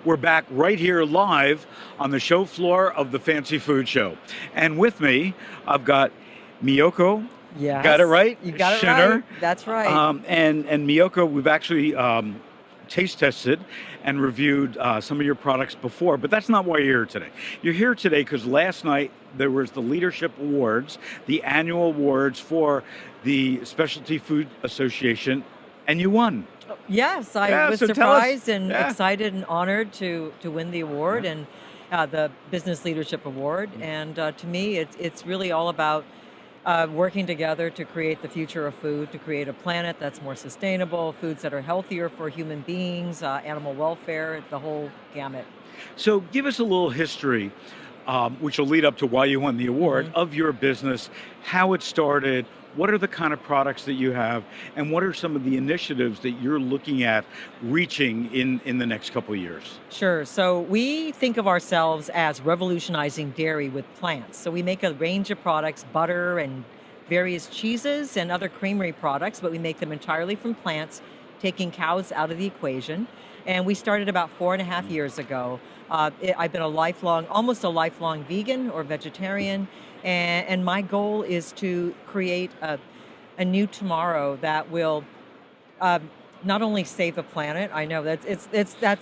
We're back right here live on the show floor of the Fancy Food Show. And with me, I've got Miyoko, got it Yes, right? you got it Schinner. right. That's right. And Miyoko, we've actually taste tested and reviewed some of your products before, but that's not why you're here today. You're here today because last night there was the Leadership Awards, the annual awards for the Specialty Food Association, and you won. Yes, I Yeah, was so tell us. surprised and Yeah. excited and honored to win the award Yeah. and the Business Leadership Award. And to me, it's really all about working together to create the future of food, to create a planet that's more sustainable, foods that are healthier for human beings, animal welfare, the whole gamut. So give us a little history, which will lead up to why you won the award, Mhm. of your business, how it started, what are the kind of products that you have, and what are some of the initiatives that you're looking at reaching in the next couple of years? Sure. So we think of ourselves as revolutionizing dairy with plants. So we make a range of products, butter and various cheeses and other creamery products, but we make them entirely from plants, taking cows out of the equation. And we started about 4.5 years ago. I've been a lifelong, almost a lifelong vegan or vegetarian, and my goal is to create a new tomorrow that will uh, not only save the planet. I know that's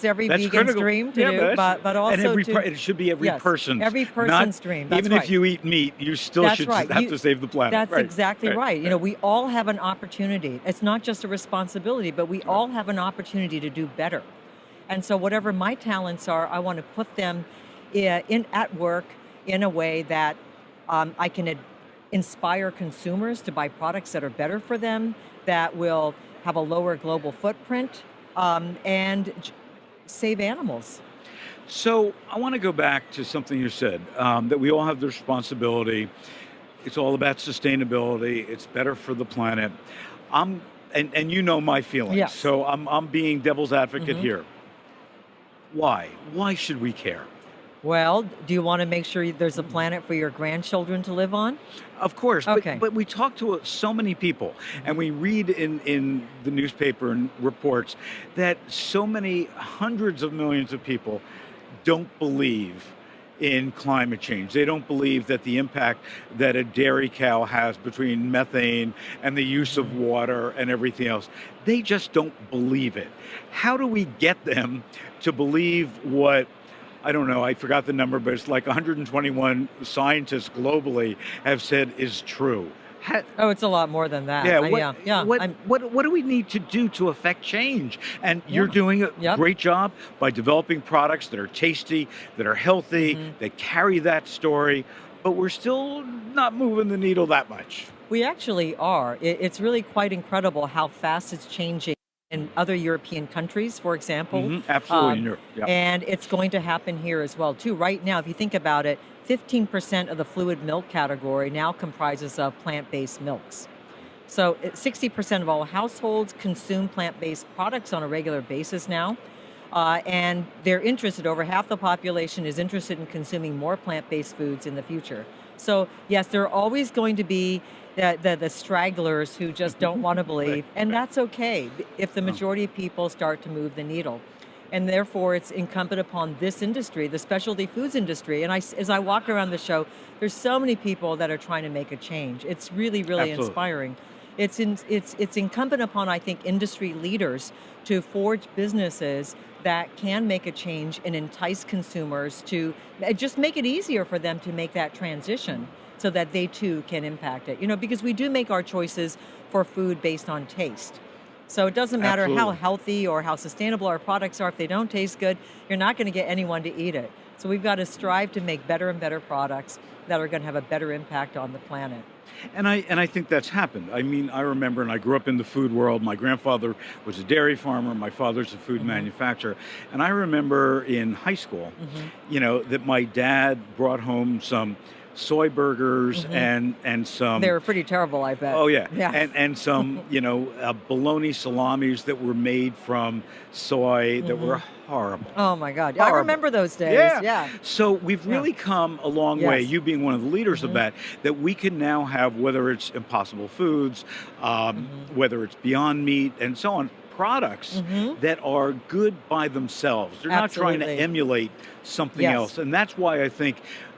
every That's vegan's critical. dream to Yeah, do, but and also to it should be every yes, person's, every not person's dream. That's even right. if you eat meat, you still That's should right. have to save the planet. That's Right, exactly right, right. You right. know, we all have an opportunity. It's not just a responsibility, but we all have an opportunity to do better. And so, whatever my talents are, I want to put them in at work in a way that I can inspire consumers to buy products that are better for them, that will have a lower global footprint, and save animals. So I want to go back to something you said, that we all have the responsibility. It's all about sustainability. It's better for the planet. I'm, and you know my feelings. Yes. So I'm being devil's advocate hmm here. Why? Why should we care? Well, do you want to make sure there's a planet for your grandchildren to live on? Of course, Okay. but we talk to so many people, and hmm we read in the newspaper and reports that so many hundreds of millions of people don't believe in climate change. They don't believe that the impact that a dairy cow has between methane and the use of hmm water and everything else, they just don't believe it. How do we get them to believe what, I don't know, I forgot the number, but it's like 121 scientists globally have said is true? Oh, it's a lot more than that. Yeah, Yeah, yeah. what do we need to do to affect change? And you're Yeah. doing a Yep. great job by developing products that are tasty, that are healthy, hmm that carry that story, but we're still not moving the needle that much. We actually are. It's really quite incredible how fast it's changing in other European countries, for example. Absolutely, in Um, Europe. Yeah. and it's going to happen here as well, too. Right now, if you think about it, 15% of the fluid milk category now comprises of plant-based milks. So 60% of all households consume plant-based products on a regular basis now. And they're interested, over half the population is interested in consuming more plant-based foods in the future. So yes, there are always going to be the stragglers who just don't want to Right, believe, and right. that's okay if the Oh, majority of people start to move the needle. And therefore, it's incumbent upon this industry, the specialty foods industry. And as I walk around the show, there's so many people that are trying to make a change. It's really, really absolutely. inspiring. It's incumbent upon, I think, industry leaders to forge businesses that can make a change and entice consumers to just make it easier for them to make that transition so that they too can impact it. You know, because we do make our choices for food based on taste. So it doesn't matter how Absolutely. healthy or how sustainable our products are, if they don't taste good, you're not going to get anyone to eat it. So we've got to strive to make better and better products that are going to have a better impact on the planet. And I think that's happened. I mean, I remember, and I grew up in the food world. My grandfather was a dairy farmer. My father's a food hmm manufacturer. And I remember in high school, hmm that my dad brought home some soy burgers hmm and They some, were pretty terrible, I bet. oh yeah, Yeah. and some, bologna salamis that were made from soy that hmm were horrible. Oh my God. I Horrible. remember those days. Yeah. Yeah. So we've Yeah. really come a long way, Yes. you being one of the leaders of hmm that we can now have, whether it's Impossible Foods, hmm whether it's Beyond Meat, and so on, products Hmm. that are good by themselves. They're not trying to Absolutely. emulate something Yes. else. And that's why I think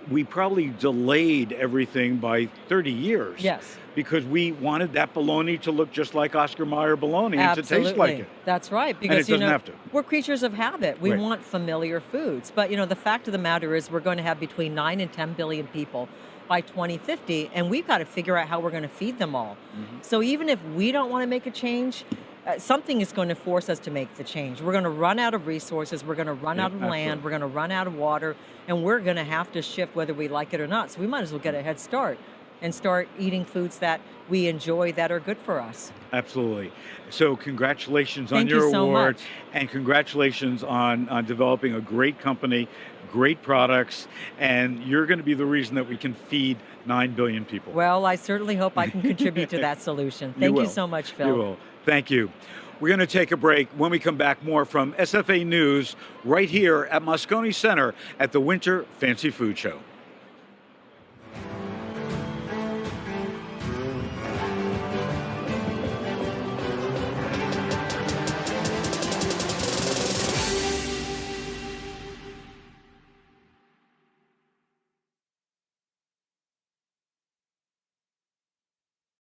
we probably delayed everything by 30 years Yes. because we wanted that bologna to look just like Oscar Mayer bologna and to taste like Absolutely. it. That's right. And it Because, doesn't have to. we're creatures of habit. We Right. want familiar foods. But, the fact of the matter is we're going to have between 9 and 10 billion people by 2050, and we've got to figure out how we're going to feed them all. Mhm. So even if we don't want to make a change, something is going to force us to make the change. We're going to run out of resources. We're going to run Yep, out of land. absolutely. We're going to run out of water, and we're going to have to shift whether we like it or not. So we might as well get a head start and start eating foods that we enjoy that are good for us. Absolutely. So congratulations on Thank your you so award, much. and congratulations on developing a great company, great products, and you're going to be the reason that we can feed 9 billion people. Well, I certainly hope I can contribute to that solution. You Thank you will. so much, You Phil. will. Thank you. We're going to take a break. When we come back, more from SFA News right here at Moscone Center at the Winter Fancy Food Show.